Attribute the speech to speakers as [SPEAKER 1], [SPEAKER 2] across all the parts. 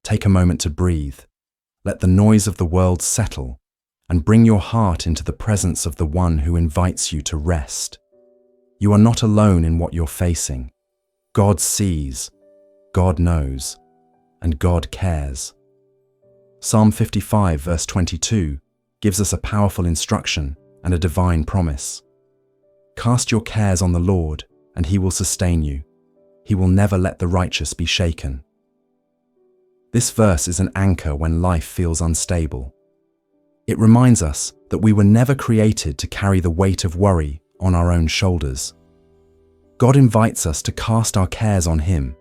[SPEAKER 1] take a moment to breathe. Let the noise of the world settle and bring your heart into the presence of the one who invites you to rest. You are not alone in what you're facing. God sees, God knows, and God cares. Psalm 55 verse 22 gives us a powerful instruction and a divine promise. Cast your cares on the Lord, and he will sustain you. He will never let the righteous be shaken. This verse is an anchor when life feels unstable. It reminds us that we were never created to carry the weight of worry on our own shoulders. God invites us to cast our cares on him,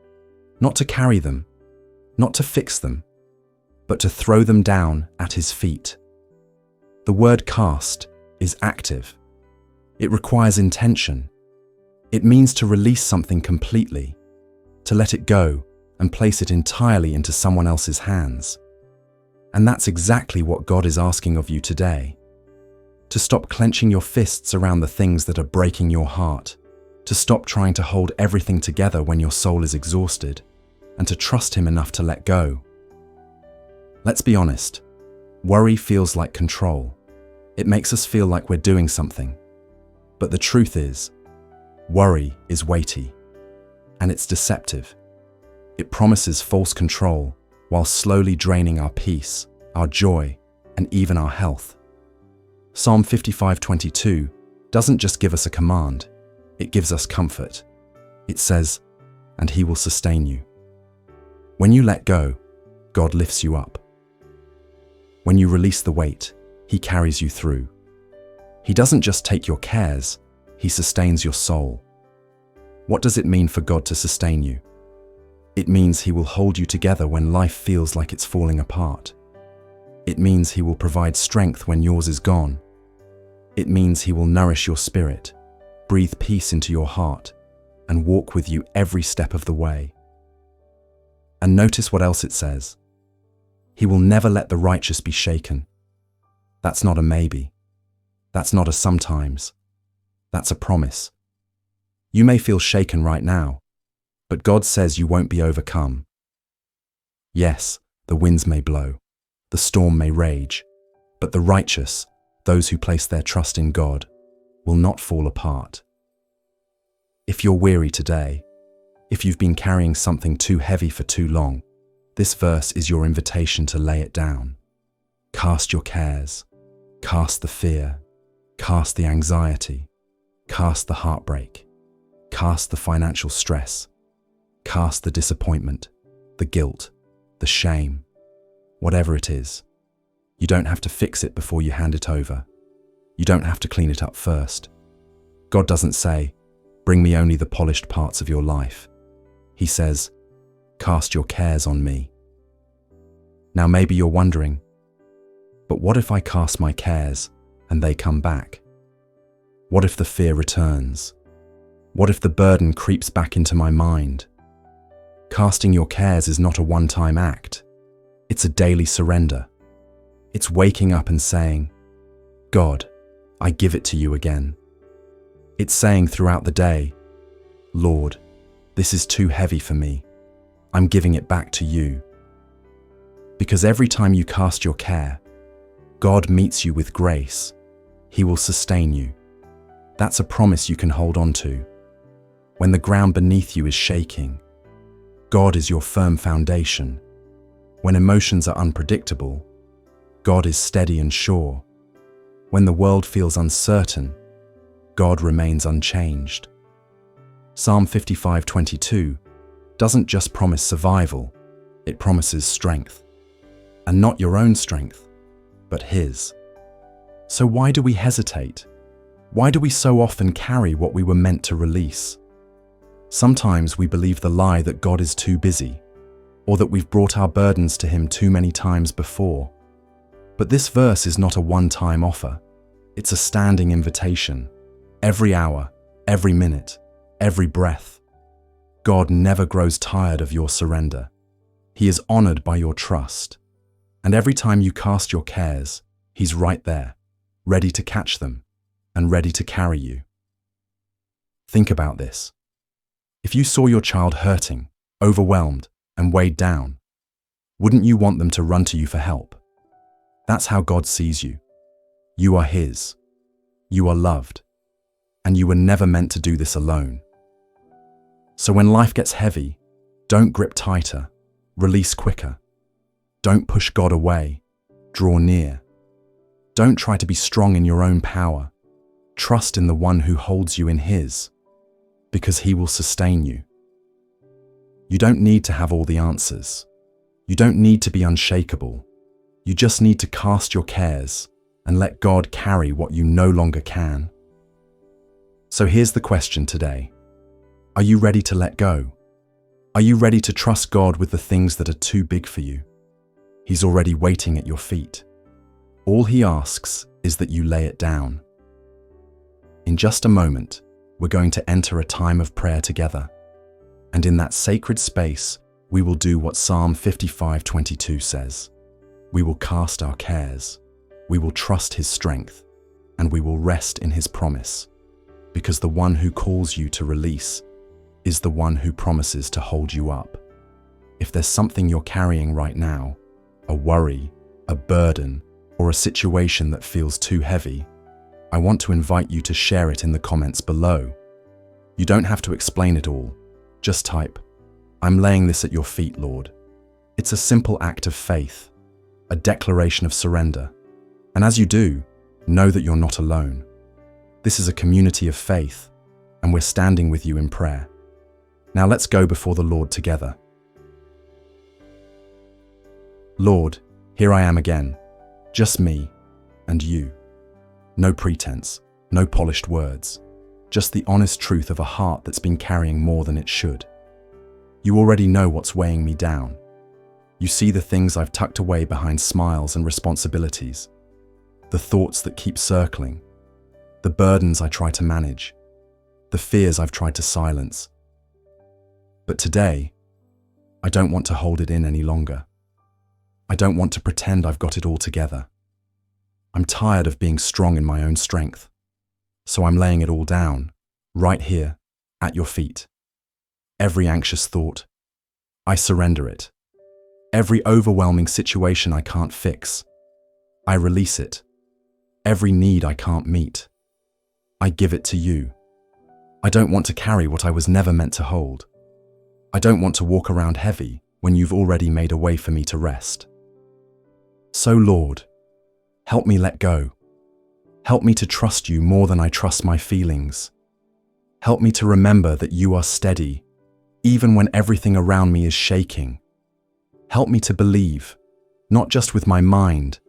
[SPEAKER 1] not to carry them, not to fix them, but to throw them down at his feet. The word cast is active. It requires intention. It means to release something completely, to let it go and place it entirely into someone else's hands. And that's exactly what God is asking of you today. To stop clenching your fists around the things that are breaking your heart, to stop trying to hold everything together when your soul is exhausted, and to trust him enough to let go. Let's be honest, worry feels like control. It makes us feel like we're doing something. But the truth is, worry is weighty, and it's deceptive. It promises false control while slowly draining our peace, our joy, and even our health. Psalm 55:22 doesn't just give us a command, it gives us comfort. It says, "And he will sustain you." When you let go, God lifts you up. When you release the weight, he carries you through. He doesn't just take your cares, he sustains your soul. What does it mean for God to sustain you? It means he will hold you together when life feels like it's falling apart. It means he will provide strength when yours is gone. It means he will nourish your spirit, breathe peace into your heart, and walk with you every step of the way. And notice what else it says. He will never let the righteous be shaken. That's not a maybe. That's not a sometimes. That's a promise. You may feel shaken right now, but God says you won't be overcome. Yes, the winds may blow, the storm may rage, but the righteous, those who place their trust in God, will not fall apart. If you're weary today, if you've been carrying something too heavy for too long, this verse is your invitation to lay it down. Cast your cares, cast the fear, cast the anxiety, cast the heartbreak, cast the financial stress, cast the disappointment, the guilt, the shame, whatever it is. You don't have to fix it before you hand it over. You don't have to clean it up first. God doesn't say, "Bring me only the polished parts of your life." He says, "Cast your cares on me." Now maybe you're wondering, but what if I cast my cares and they come back? What if the fear returns? What if the burden creeps back into my mind? Casting your cares is not a one-time act. It's a daily surrender. It's waking up and saying, "God, I give it to you again." It's saying throughout the day, "Lord, this is too heavy for me. I'm giving it back to you." Because every time you cast your care, God meets you with grace. He will sustain you. That's a promise you can hold on to. When the ground beneath you is shaking, God is your firm foundation. When emotions are unpredictable, God is steady and sure. When the world feels uncertain, God remains unchanged. Psalm 55:22 doesn't just promise survival, it promises strength. And not your own strength, but his. So why do we hesitate? Why do we so often carry what we were meant to release? Sometimes we believe the lie that God is too busy, or that we've brought our burdens to him too many times before. But this verse is not a one-time offer. It's a standing invitation. Every hour, every minute, every breath. God never grows tired of your surrender. He is honored by your trust. And every time you cast your cares, he's right there, ready to catch them and ready to carry you. Think about this. If you saw your child hurting, overwhelmed, and weighed down, Wouldn't you want them to run to you for help? That's how God sees you. You are His. You are loved. And you were never meant to do this alone. So when life gets heavy, don't grip tighter, release quicker. Don't push God away, draw near. Don't try to be strong in your own power. Trust in the one who holds you in His, because He will sustain you. You don't need to have all the answers. You don't need to be unshakable. You just need to cast your cares and let God carry what you no longer can. So here's the question today. Are you ready to let go? Are you ready to trust God with the things that are too big for you? He's already waiting at your feet. All He asks is that you lay it down. In just a moment, we're going to enter a time of prayer together. And in that sacred space, we will do what Psalm 55:22 says. We will cast our cares, we will trust His strength, and we will rest in His promise. Because the one who calls you to release is the one who promises to hold you up. If there's something you're carrying right now, a worry, a burden, or a situation that feels too heavy, I want to invite you to share it in the comments below. You don't have to explain it all. Just type, "I'm laying this at your feet, Lord." It's a simple act of faith, a declaration of surrender. And as you do, know that you're not alone. This is a community of faith, and we're standing with you in prayer. Now let's go before the Lord together. Lord, here I am again, just me and you. No pretense, no polished words, just the honest truth of a heart that's been carrying more than it should. You already know what's weighing me down. You see the things I've tucked away behind smiles and responsibilities, the thoughts that keep circling, the burdens I try to manage, the fears I've tried to silence. But today, I don't want to hold it in any longer. I don't want to pretend I've got it all together. I'm tired of being strong in my own strength. So I'm laying it all down, right here, at your feet. Every anxious thought, I surrender it. Every overwhelming situation I can't fix, I release it. Every need I can't meet, I give it to you. I don't want to carry what I was never meant to hold. I don't want to walk around heavy when you've already made a way for me to rest. So Lord, help me let go. Help me to trust you more than I trust my feelings. Help me to remember that you are steady, even when everything around me is shaking. Help me to believe, not just with my mind,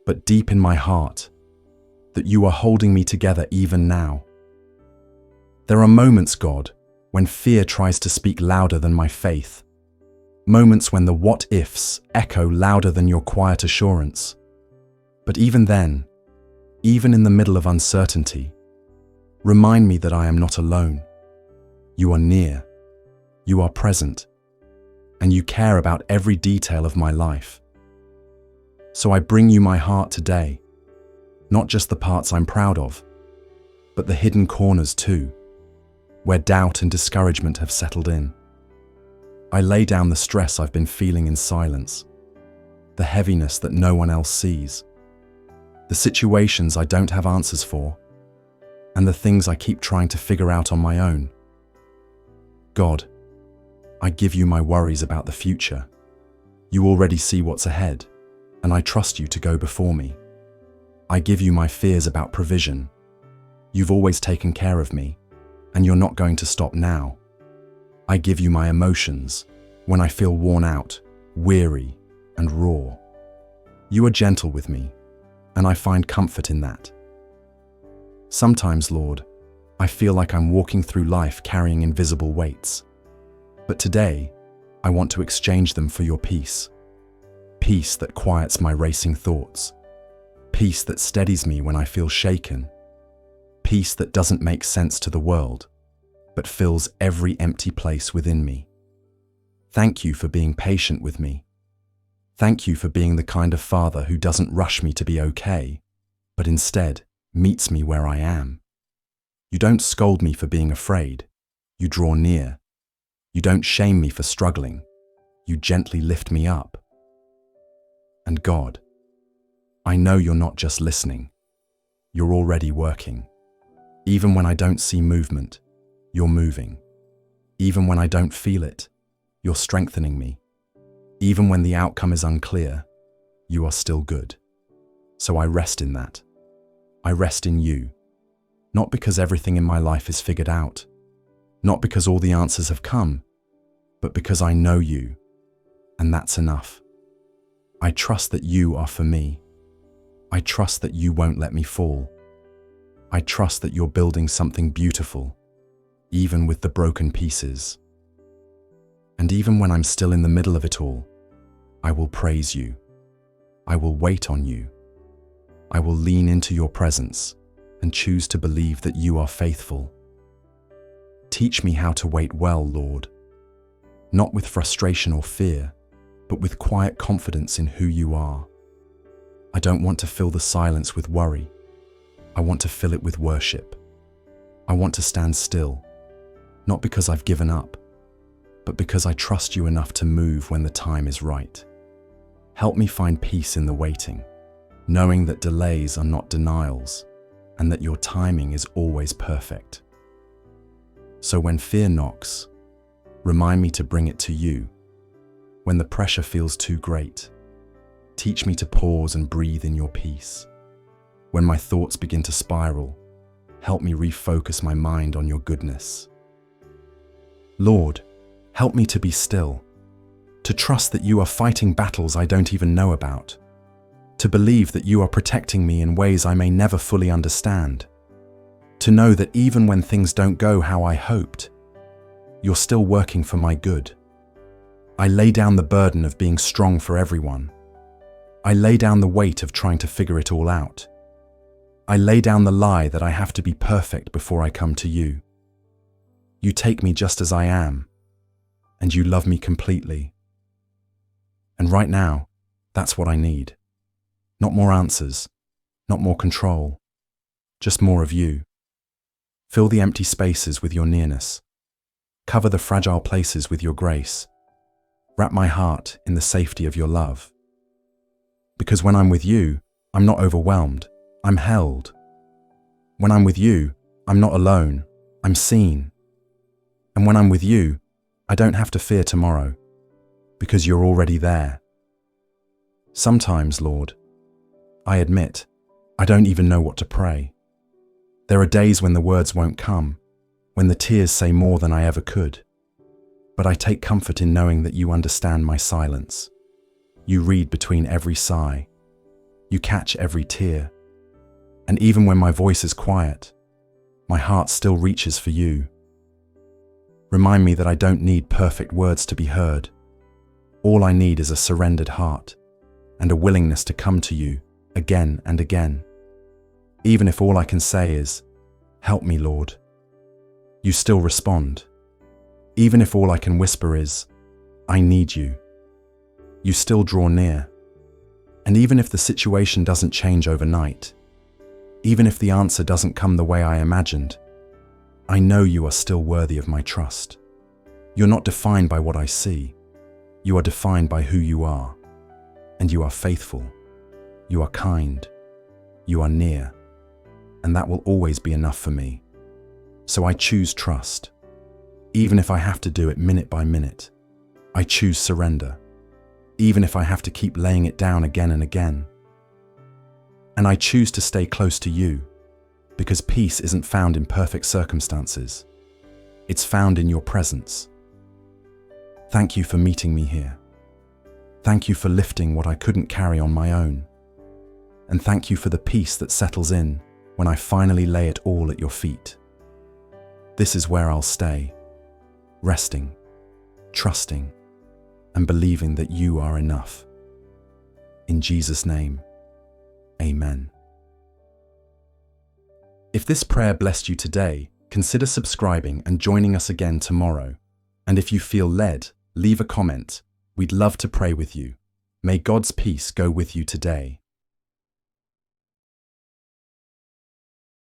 [SPEAKER 1] but deep in my heart, that you are holding me together even now. There are moments, God, when fear tries to speak louder than my faith. Moments when the what-ifs echo louder than your quiet assurance. But even then, even in the middle of uncertainty, remind me that I am not alone. You are near, you are present, and you care about every detail of my life. So I bring you my heart today, not just the parts I'm proud of, but the hidden corners too, where doubt and discouragement have settled in. I lay down the stress I've been feeling in silence, the heaviness that no one else sees, the situations I don't have answers for, and the things I keep trying to figure out on my own. God, I give you my worries about the future. You already see what's ahead, and I trust you to go before me. I give you my fears about provision. You've always taken care of me, and you're not going to stop now. I give you my emotions when I feel worn out, weary, and raw. You are gentle with me, and I find comfort in that. Sometimes, Lord, I feel like I'm walking through life carrying invisible weights. But today, I want to exchange them for your peace. Peace that quiets my racing thoughts. Peace that steadies me when I feel shaken. Peace that doesn't make sense to the world, but fills every empty place within me. Thank you for being patient with me. Thank you for being the kind of father who doesn't rush me to be okay, but instead meets me where I am. You don't scold me for being afraid. You draw near. You don't shame me for struggling. You gently lift me up. And God, I know you're not just listening. You're already working. Even when I don't see movement, you're moving. Even when I don't feel it, you're strengthening me. Even when the outcome is unclear, you are still good. So I rest in that. I rest in you. Not because everything in my life is figured out, not because all the answers have come, but because I know you, and that's enough. I trust that you are for me. I trust that you won't let me fall. I trust that you're building something beautiful, even with the broken pieces. And even when I'm still in the middle of it all, I will praise you. I will wait on you. I will lean into your presence and choose to believe that you are faithful. Teach me how to wait well, Lord, not with frustration or fear, but with quiet confidence in who you are. I don't want to fill the silence with worry. I want to fill it with worship. I want to stand still, not because I've given up, but because I trust you enough to move when the time is right. Help me find peace in the waiting, knowing that delays are not denials and that your timing is always perfect. So when fear knocks, remind me to bring it to you. When the pressure feels too great, teach me to pause and breathe in your peace. When my thoughts begin to spiral, help me refocus my mind on your goodness. Lord, help me to be still, to trust that you are fighting battles I don't even know about, to believe that you are protecting me in ways I may never fully understand, to know that even when things don't go how I hoped, you're still working for my good. I lay down the burden of being strong for everyone. I lay down the weight of trying to figure it all out. I lay down the lie that I have to be perfect before I come to you. You take me just as I am, and you love me completely. And right now, that's what I need. Not more answers, not more control, just more of you. Fill the empty spaces with your nearness. Cover the fragile places with your grace. Wrap my heart in the safety of your love. Because when I'm with you, I'm not overwhelmed, I'm held. When I'm with you, I'm not alone, I'm seen. And when I'm with you, I don't have to fear tomorrow, because you're already there. Sometimes, Lord, I admit, I don't even know what to pray. There are days when the words won't come, when the tears say more than I ever could. But I take comfort in knowing that you understand my silence. You read between every sigh. You catch every tear. And even when my voice is quiet, my heart still reaches for you. Remind me that I don't need perfect words to be heard. All I need is a surrendered heart and a willingness to come to you again and again. Even if all I can say is, "Help me, Lord," you still respond. Even if all I can whisper is, "I need you," you still draw near. And even if the situation doesn't change overnight, even if the answer doesn't come the way I imagined, I know you are still worthy of my trust. You're not defined by what I see. You are defined by who you are. And you are faithful. You are kind. You are near. And that will always be enough for me. So I choose trust. Even if I have to do it minute by minute, I choose surrender. Even if I have to keep laying it down again and again. And I choose to stay close to you, because peace isn't found in perfect circumstances. It's found in your presence. Thank you for meeting me here. Thank you for lifting what I couldn't carry on my own. And thank you for the peace that settles in when I finally lay it all at your feet. This is where I'll stay, resting, trusting, and believing that you are enough. In Jesus' name, amen. If this prayer blessed you today, consider subscribing and joining us again tomorrow. And if you feel led, leave a comment. We'd love to pray with you. May God's peace go with you today.